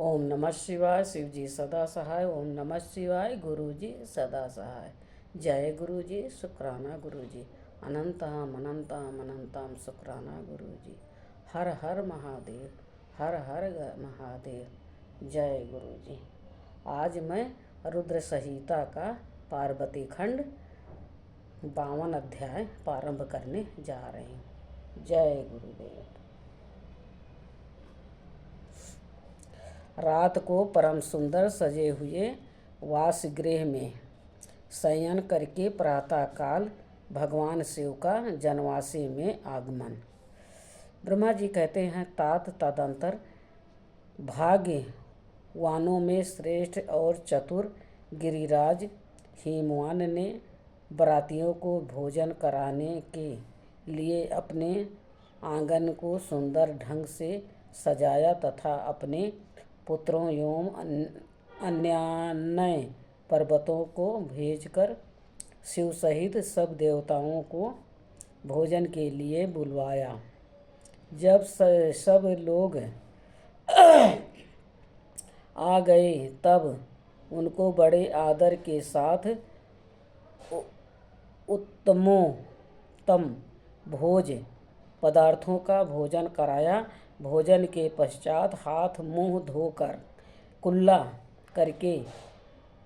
ओम नमः शिवाय। शिव जी सदा सहाय। ओम नमः शिवाय। गुरु जी सदा सहाय। जय गुरु जी। शुक्राना गुरु जी। अनंतम अनंतम अनंतम शुक्राना गुरु जी। हर हर महादेव। हर हर महादेव। जय गुरु जी। आज मैं रुद्र संहिता का पार्वती खंड 52 अध्याय प्रारंभ करने जा रही हूँ। जय गुरुदेव। रात को परम सुंदर सजे हुए वासगृह में शयन करके प्रातःकाल भगवान शिव का जनवासी में आगमन। ब्रह्मा जी कहते हैं, तात तदंतर भाग्यवानों में श्रेष्ठ और चतुर गिरिराज हिमवान ने बरातियों को भोजन कराने के लिए अपने आंगन को सुंदर ढंग से सजाया तथा अपने पुत्रों एवं अन्यान्य पर्वतों को भेजकर शिव सहित सब देवताओं को भोजन के लिए बुलवाया। जब सब लोग आ गए तब उनको बड़े आदर के साथ उत्तमोत्तम भोज पदार्थों का भोजन कराया। भोजन के पश्चात हाथ मुंह धोकर कुल्ला करके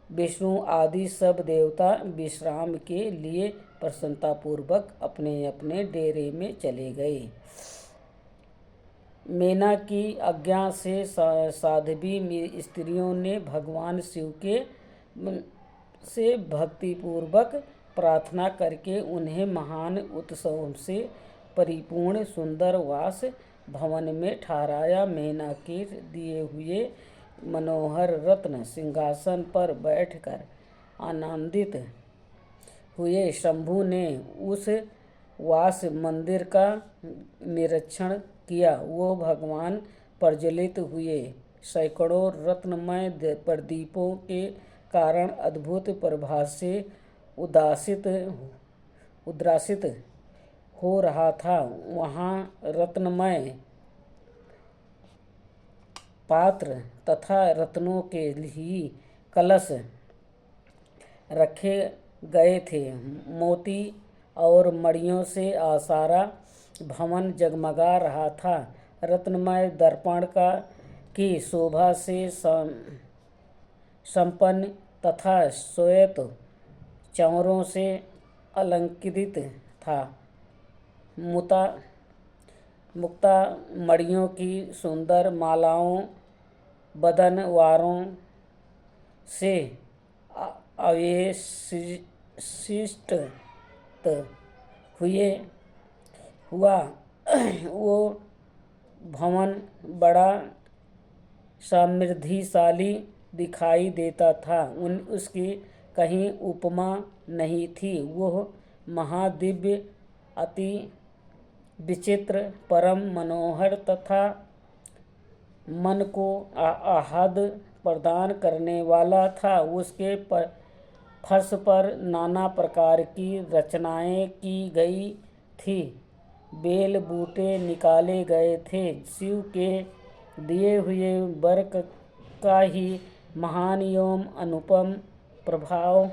विष्णु आदि सब देवता विश्राम के लिए प्रसन्नतापूर्वक अपने अपने डेरे में चले गए। मैना की आज्ञा से साध्वी स्त्रियों ने भगवान शिव के से भक्तिपूर्वक प्रार्थना करके उन्हें महान उत्सव से परिपूर्ण सुंदर वास भवन में ठहराया। मैना के दिए हुए मनोहर रत्न सिंहासन पर बैठकर आनंदित हुए शंभु ने उस वास मंदिर का निरीक्षण किया। वो भगवान प्रज्वलित हुए सैकड़ों रत्नमय प्रदीपों के कारण अद्भुत प्रभा से उद्रासित हो रहा था। वहाँ रत्नमय पात्र तथा रत्नों के ही कलश रखे गए थे। मोती और मणियों से सारा भवन जगमगा रहा था। रत्नमय दर्पण की शोभा से संपन्न तथा श्वेत चंवरों से अलंकृत था। मुक्ता मणियों की सुंदर मालाओं बदनवारों से अवेशिष्ट हुआ वो भवन बड़ा समृद्धिशाली दिखाई देता था। उसकी कहीं उपमा नहीं थी। वह महादिव्य अति विचित्र परम मनोहर तथा मन को आह्लाद प्रदान करने वाला था। उसके फर्श पर नाना प्रकार की रचनाएं की गई थी। बेल बूटे निकाले गए थे। शिव के दिए हुए वर का ही महान एवं अनुपम प्रभाव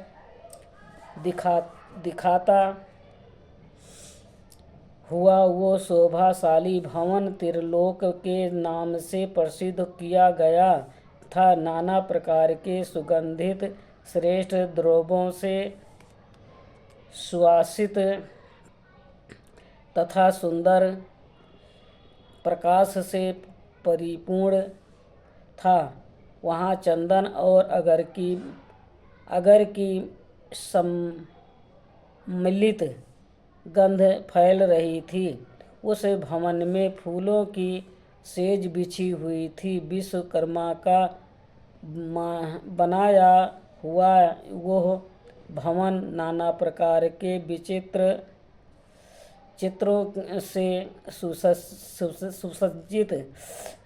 दिखाता हुआ वो शोभाशाली भवन त्रिलोक के नाम से प्रसिद्ध किया गया था। नाना प्रकार के सुगंधित श्रेष्ठ द्रव्यों से सुवासित तथा सुंदर प्रकाश से परिपूर्ण था। वहाँ चंदन और अगर की सम्मिलित गंध फैल रही थी। उस भवन में फूलों की सेज बिछी हुई थी। विश्वकर्मा का बनाया हुआ वह भवन नाना प्रकार के विचित्र चित्रों से सुसज्जित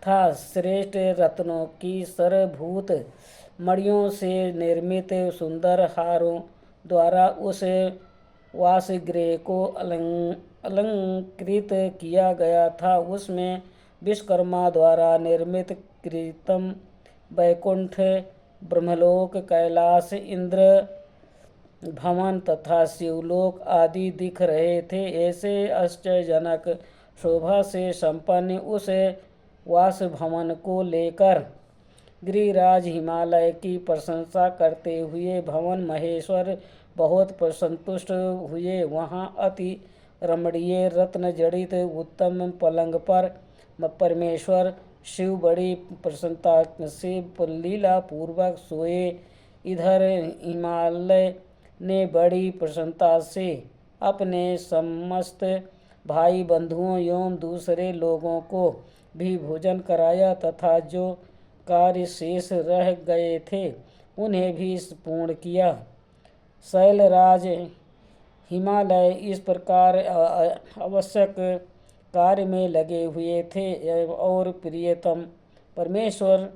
था। श्रेष्ठ रत्नों की सरभूत मणियों से निर्मित सुंदर हारों द्वारा उस वासगृह को अलंकृत किया गया था। उसमें विश्वकर्मा द्वारा निर्मित कृत्रिम वैकुंठ, ब्रह्मलोक, कैलाश, इंद्र भवन तथा शिवलोक आदि दिख रहे थे। ऐसे आश्चर्यजनक शोभा से संपन्न उस वास भवन को लेकर गिरिराज हिमालय की प्रशंसा करते हुए भवन महेश्वर बहुत संतुष्ट हुए। वहाँ अति रमणीय रत्न जड़ित उत्तम पलंग पर परमेश्वर शिव बड़ी प्रसन्नता से लीला पूर्वक सोए। इधर हिमालय ने बड़ी प्रसन्नता से अपने समस्त भाई बंधुओं एवं दूसरे लोगों को भी भोजन कराया तथा जो कार्य शेष रह गए थे उन्हें भी पूर्ण किया। शैलराज हिमालय इस प्रकार आवश्यक कार्य में लगे हुए थे और प्रियतम परमेश्वर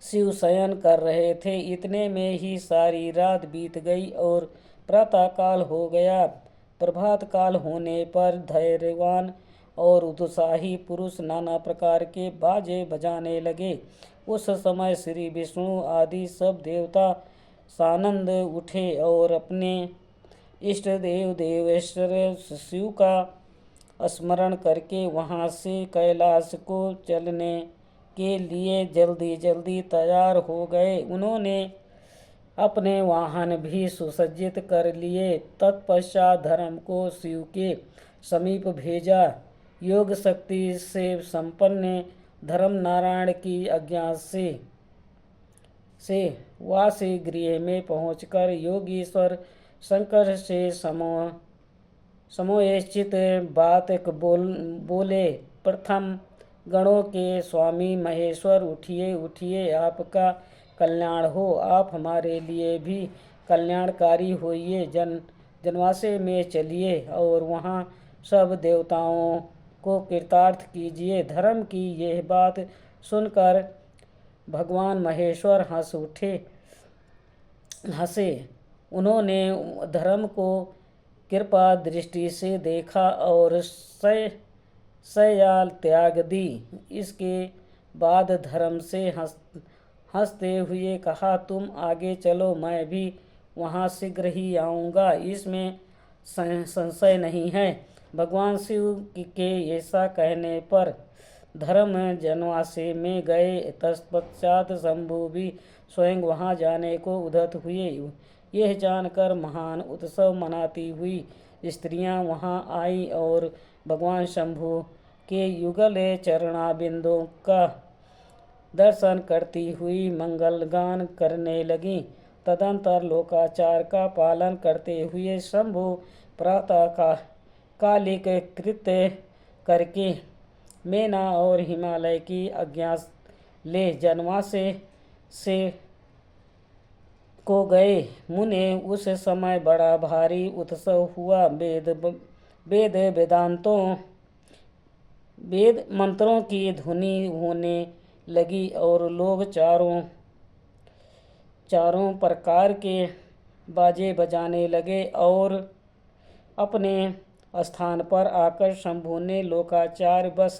शिव शयन कर रहे थे। इतने में ही सारी रात बीत गई और प्रातःकाल हो गया। प्रभात काल होने पर धैर्यवान और उत्साही पुरुष नाना प्रकार के बाजे बजाने लगे। उस समय श्री विष्णु आदि सब देवता सानंद उठे और अपने इष्ट देव देवेश्वर शिव का स्मरण करके वहाँ से कैलाश को चलने के लिए जल्दी जल्दी तैयार हो गए। उन्होंने अपने वाहन भी सुसज्जित कर लिए। तत्पश्चात धर्म को शिव के समीप भेजा। योग शक्ति से संपन्न धर्म नारायण की आज्ञा से वासी गृह में पहुंचकर योगीश्वर शंकर से समोचित बात बोले। प्रथम गणों के स्वामी महेश्वर, उठिए उठिए, आपका कल्याण हो। आप हमारे लिए भी कल्याणकारी होइए। जनवासे में चलिए और वहाँ सब देवताओं को कृतार्थ कीजिए। धर्म की यह बात सुनकर भगवान महेश्वर हंसे। उन्होंने धर्म को कृपा दृष्टि से देखा और सयाल त्याग दी। इसके बाद धर्म से हंसते हुए कहा, तुम आगे चलो, मैं भी वहाँ शीघ्र ही आऊँगा, इसमें संशय नहीं है। भगवान शिव के ऐसा कहने पर धर्म जनवासे में गए। तत्पश्चात शंभु भी स्वयं वहाँ जाने को उद्यत हुए। यह जानकर महान उत्सव मनाती हुई स्त्रियां वहाँ आई और भगवान शंभु के युगल चरणाबिंदों का दर्शन करती हुई मंगल गान करने लगीं। तदंतर लोकाचार का पालन करते हुए शंभु प्रातः कालिक कृत्य करके मेना और हिमालय की आज्ञा ले जनवासे से को गए। मुने उस समय बड़ा भारी उत्सव हुआ। वेद मंत्रों की ध्वनि होने लगी और लोग चारों प्रकार के बाजे बजाने लगे और अपने स्थान पर आकर शंभु ने लोकाचार बस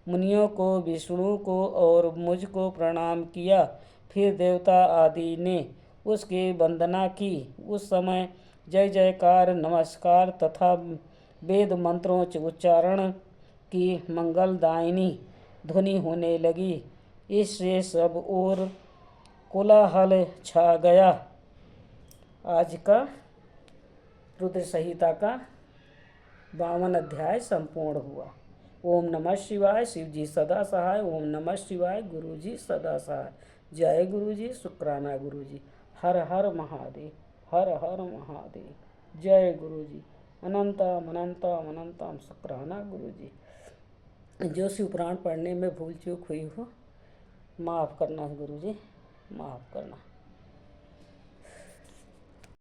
मुनियों को, विष्णु को और मुझको प्रणाम किया। फिर देवता आदि ने उसकी वंदना की। उस समय जय जयकार, नमस्कार तथा वेद मंत्रों उच्चारण की मंगलदायिनी ध्वनि होने लगी। इससे सब ओर कोलाहल छा गया। आज का रुद्र संहिता का 52 अध्याय संपूर्ण हुआ। ओम नमः शिवाय। शिव जी सदा सहाय। ओम नमः शिवाय। गुरु जी सदा सहाय। जय गुरु जी। शुक्राना गुरु जी। हर हर महादेव। हर हर महादेव। जय गुरु जी। अनंतम अनंतम अनंतम शुक्राना गुरु जी। जो शिव पुराण पढ़ने में भूल चूक हुई हो माफ़ करना गुरु जी, माफ़ करना।